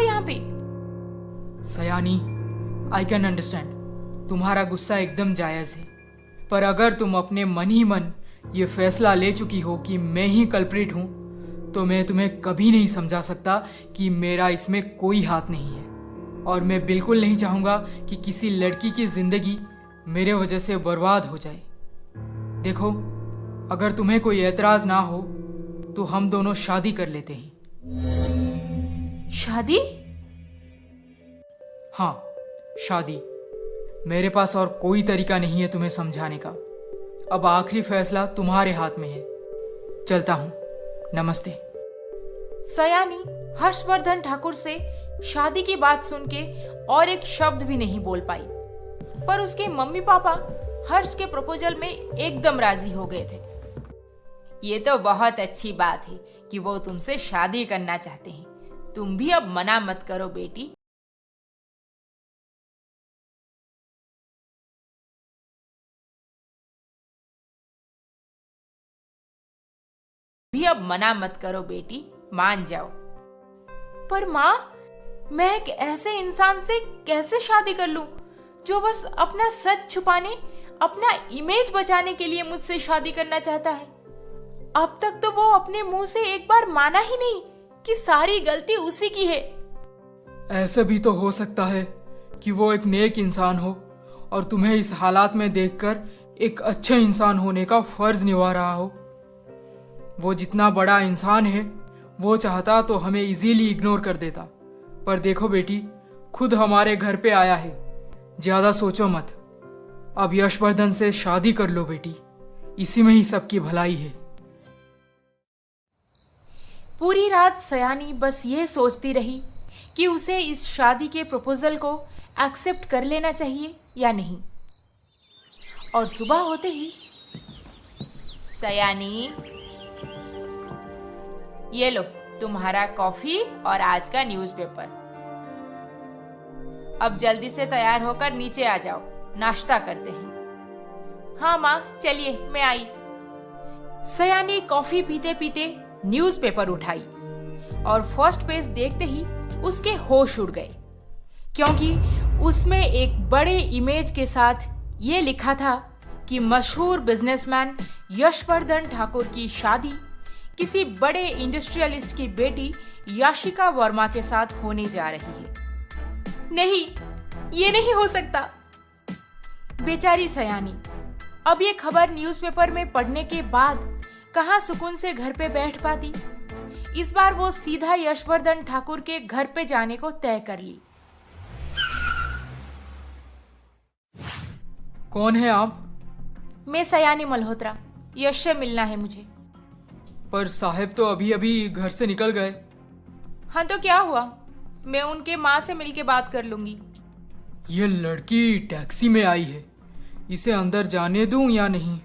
यहाँ पे? सयानी, I can understand, तुम्हारा गुस्सा एकदम जायज़ है। पर अगर तुम अपने मन ही मन ये फैसला ले चुकी हो कि मैं ही कल्प्रिट हूँ, तो मैं तुम्हें कभी नहीं समझा सकता कि मेरा इसमें कोई हाथ नहीं है। और मैं बिल्कुल नहीं चाहूँगा कि किसी लड़की की ज़िंदगी मेरे वजह से बर्बाद हो जाए। देखो, अगर तुम्हें कोई एतराज़ ना हो तो हम दोनों शादी कर लेते हैं। शादी? हाँ, शादी। मेरे पास और कोई तरीका नहीं है तुम्हें समझाने का। अब आखिरी फैसला तुम्हारे हाथ में है। चलता हूँ, नमस्ते। सयानी हर्षवर्धन ठाकुर से शादी की बात सुन के और एक शब्द भी नहीं बोल पाई, पर उसके मम्मी पापा हर्ष के प्रपोजल में एकदम राजी हो गए थे। ये तो बहुत अच्छी बात है कि वो तुमसे शादी करना चाहते हैं। तुम भी अब मना मत करो बेटी। अब मना मत करो बेटी, मान जाओ। पर माँ, मैं एक ऐसे इंसान से कैसे शादी कर लूं जो बस अपना सच छुपाने, अपना इमेज बचाने के लिए मुझसे शादी करना चाहता है। अब तक तो वो अपने मुंह से एक बार माना ही नहीं कि सारी गलती उसी की है। ऐसा भी तो हो सकता है कि वो एक नेक इंसान हो और तुम्हें इस हालात में देखकर एक अच्छे इंसान होने का फर्ज निभा रहा हो। वो जितना बड़ा इंसान है, वो चाहता तो हमें इजीली इग्नोर कर देता। पर देखो बेटी, खुद हमारे घर पे आया है। ज्यादा सोचो मत। अब यशवर्धन से शादी कर लो बेटी, इसी में ही सबकी भलाई है। पूरी रात सयानी बस ये सोचती रही कि उसे इस शादी के प्रपोजल को एक्सेप्ट कर लेना चाहिए या नहीं। और सुबह होते ही, सयानी, ये लो तुम्हारा कॉफी और आज का न्यूज़पेपर। अब जल्दी से तैयार होकर नीचे आ जाओ, नाश्ता करते हैं। हाँ माँ, चलिए मैं आई। सयानी कॉफी पीते पीते न्यूज़पेपर उठाई और फर्स्ट पेज देखते ही उसके होश उड़ गए, क्योंकि उसमें एक बड़े इमेज के साथ ये लिखा था कि मशहूर बिजनेसमैन यशवर्धन ठाकुर की शादी किसी बड़े इंडस्ट्रियलिस्ट की बेटी याशिका वर्मा के साथ होने जा रही है। नहीं, ये नहीं हो सकता। बेचारी सयानी अब ये खबर न्यूज़पेपर में पढ़ने के बाद कहां सुकून से घर पे बैठ पाती। इस बार वो सीधा यशवर्धन ठाकुर के घर पे जाने को तय कर ली। कौन है आप? मैं सयानी मल्होत्रा, यश से मिलना है मुझे। पर साहब तो अभी अभी घर से निकल गए। हाँ तो क्या हुआ, मैं उनके माँ से मिलके बात कर लूंगी। ये लड़की टैक्सी में आई है, इसे अंदर जाने दूं या नहीं,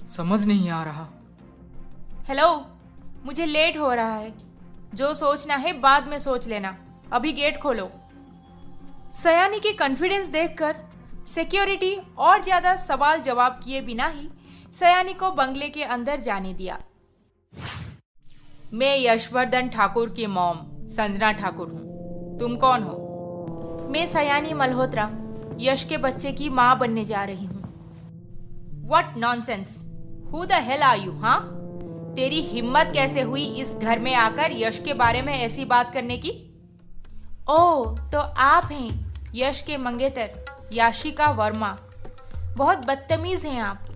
समझ नहीं आ रहा। हेलो, मुझे लेट हो रहा है। जो सोचना है बाद में सोच लेना, अभी गेट खोलो। सयानी की कॉन्फिडेंस देखकर सिक्योरिटी और ज्यादा सवाल जवाब किए बिना ही सयानी को बंगले के अंदर जाने दिया। मैं यशवर्धन ठाकुर की मॉम संजना ठाकुर हूँ। तुम कौन हो? मैं सयानी मल्होत्रा, यश के बच्चे की माँ बनने जा रही हूँ। What nonsense! Who the hell are you, हाँ? तेरी हिम्मत कैसे हुई इस घर में आकर यश के बारे में ऐसी बात करने की? ओह, तो आप हैं यश के मंगेतर याशिका वर्मा। बहुत बदतमीज हैं आप।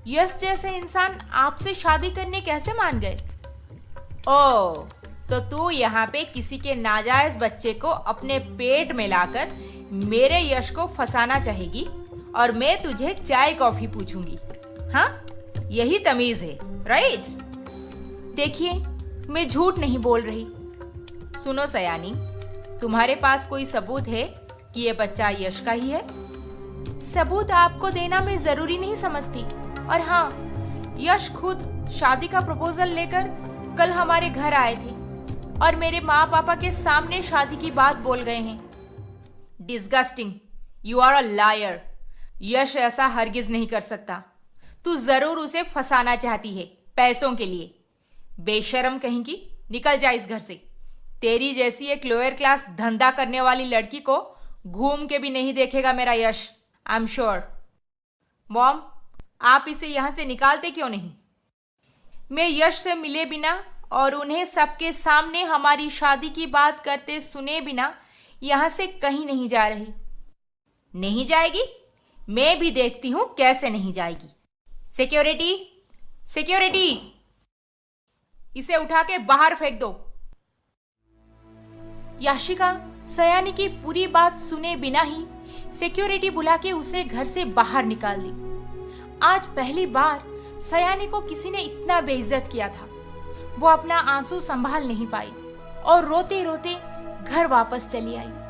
यश जैसे इंसान आपसे शादी करने कैसे मान गए? ओह, तो तू यहाँ पे किसी के नाजायज बच्चे को अपने पेट में लाकर मेरे यश को फंसाना चाहेगी और मैं तुझे चाय कॉफी पूछूंगी, हाँ? यही तमीज है, राइट? देखिए, मैं झूठ नहीं बोल रही। सुनो सयानी, तुम्हारे पास कोई सबूत है कि ये बच्चा यश का ही है? सबूत आपको देना मैं जरूरी नहीं समझती। और हाँ, यश खुद शादी का प्रपोजल लेकर कल हमारे घर आए थे और मेरे माँ पापा के सामने शादी की बात बोल गए हैं। Disgusting, you are a liar. Yash ऐसा हरगिज नहीं कर सकता। तू जरूर उसे फंसाना चाहती है पैसों के लिए। बेशरम कहीं की, निकल जा इस घर से। तेरी जैसी एक लोअर क्लास धंधा करने वाली लड़की को घूम के भी नहीं देखेगा मेरा यश, आई एम श्योर। मॉम, आप इसे यहां से निकालते क्यों नहीं? मैं यश से मिले बिना और उन्हें सबके सामने हमारी शादी की बात करते सुने बिना यहां से कहीं नहीं जा रही। नहीं जाएगी? मैं भी देखती हूं कैसे नहीं जाएगी। सिक्योरिटी, सिक्योरिटी, इसे उठा के बाहर फेंक दो। याशिका सयानी की पूरी बात सुने बिना ही सिक्योरिटी बुला के उसे घर से बाहर निकाल दी। आज पहली बार सयानी को किसी ने इतना बेइज्जत किया था। वो अपना आंसू संभाल नहीं पाई और रोते रोते घर वापस चली आई।